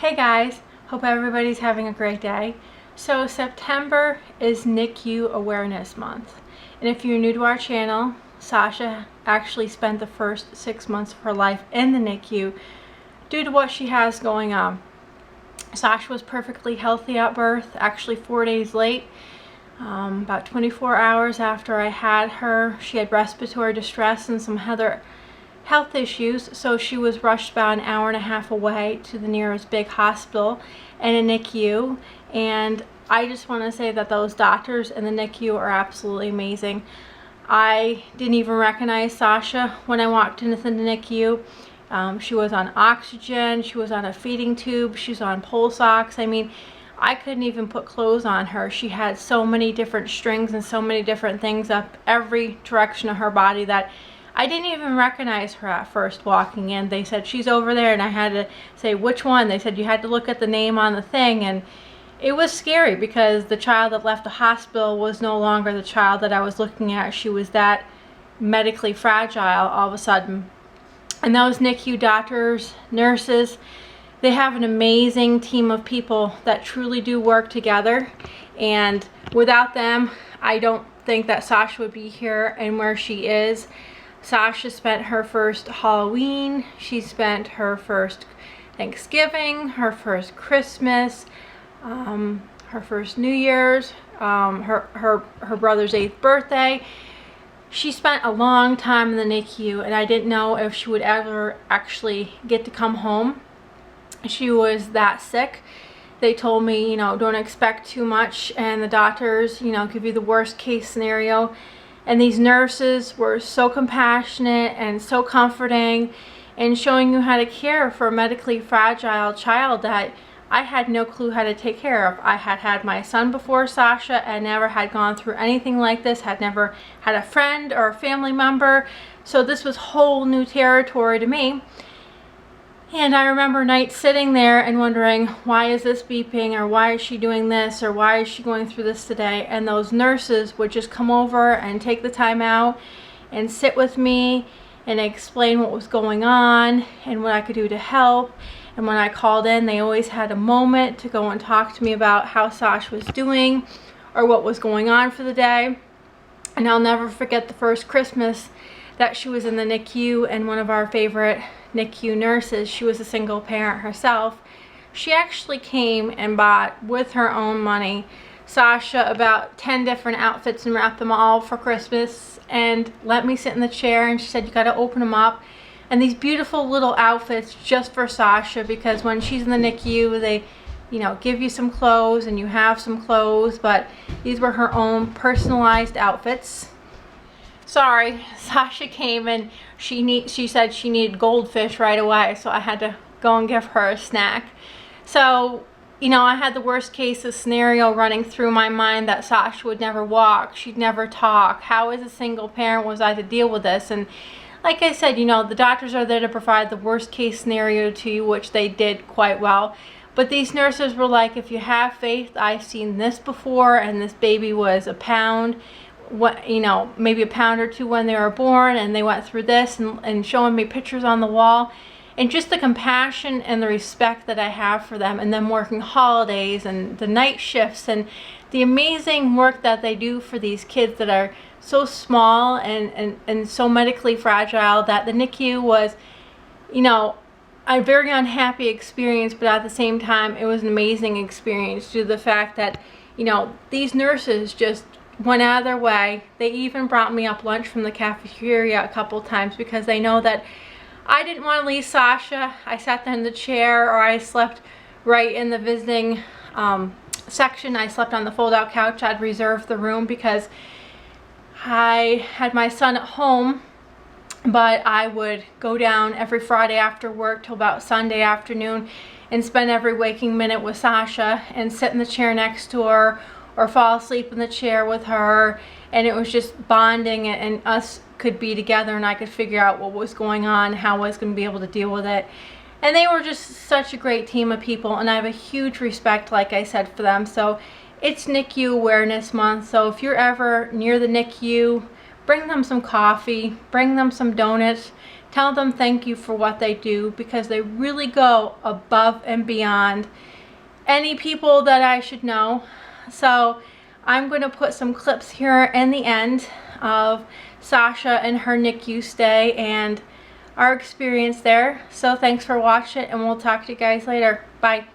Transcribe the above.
Hey guys, hope everybody's having a great day. So September is NICU Awareness Month. And if you're new to our channel, Sasha actually spent the first 6 months of her life in the NICU due to what she has going on. Sasha was perfectly healthy at birth, actually 4 days late. About 24 hours after I had her, she had respiratory distress and some other health issues, so she was rushed about an hour and a half away to the nearest big hospital and a NICU. And I just want to say that those doctors in the NICU are absolutely amazing. I didn't even recognize Sasha when I walked into the NICU. She was on oxygen, she was on a feeding tube, she was on pulse ox. I mean, I couldn't even put clothes on her. She had so many different strings and so many different things up every direction of her body that I didn't even recognize her at first walking in. They said, she's over there, and I had to say, which one? They said, you had to look at the name on the thing, and it was scary because the child that left the hospital was no longer the child that I was looking at. She was that medically fragile all of a sudden. And those NICU doctors, nurses, they have an amazing team of people that truly do work together. And without them, I don't think that Sasha would be here and where she is. Sasha spent her first Halloween, she spent her first Thanksgiving, her first Christmas, her first New Year's, her brother's 8th birthday. She spent a long time in the NICU, and I didn't know if she would ever actually get to come home. She was that sick. They told me, don't expect too much, and the doctors, give you the worst case scenario. And these nurses were so compassionate and so comforting and showing you how to care for a medically fragile child that I had no clue how to take care of. I had had my son before Sasha and never had gone through anything like this, had never had a friend or a family member. So this was whole new territory to me. And I remember nights sitting there and wondering, why is this beeping, or why is she doing this, or why is she going through this today? And those nurses would just come over and take the time out and sit with me and explain what was going on and what I could do to help. And when I called in, they always had a moment to go and talk to me about how Sasha was doing or what was going on for the day. And I'll never forget the first Christmas that she was in the NICU, and one of our favorite NICU nurses, she was a single parent herself, she actually came and bought with her own money Sasha about 10 different outfits and wrapped them all for Christmas and let me sit in the chair, and she said, you got to open them up. And these beautiful little outfits just for Sasha, because when she's in the NICU, they give you some clothes and you have some clothes, but these were her own personalized outfits. Sorry, Sasha came and she said she needed goldfish right away, so I had to go and give her a snack. So, I had the worst case scenario running through my mind that Sasha would never walk, she'd never talk. How as a single parent was I to deal with this? And like I said, the doctors are there to provide the worst case scenario to you, which they did quite well. But these nurses were like, if you have faith, I've seen this before, and this baby was a pound. Maybe a pound or two when they were born, and they went through this, and showing me pictures on the wall, and just the compassion and the respect that I have for them, and them working holidays and the night shifts and the amazing work that they do for these kids that are so small and so medically fragile, that the NICU was, a very unhappy experience, but at the same time it was an amazing experience due to the fact that these nurses just went out of their way. They even brought me up lunch from the cafeteria a couple times because they know that I didn't want to leave Sasha. I sat there in the chair, or I slept right in the visiting section. I slept on the fold-out couch. I'd reserved the room because I had my son at home, but I would go down every Friday after work till about Sunday afternoon and spend every waking minute with Sasha and sit in the chair next to her, or fall asleep in the chair with her. And it was just bonding, and us could be together, and I could figure out what was going on, how I was going to be able to deal with it. And they were just such a great team of people, and I have a huge respect, like I said, for them. So it's NICU Awareness Month, so if you're ever near the NICU, bring them some coffee, bring them some donuts, tell them thank you for what they do, because they really go above and beyond any people that I should know. So I'm going to put some clips here in the end of Sasha and her NICU stay and our experience there. So thanks for watching, and we'll talk to you guys later. Bye.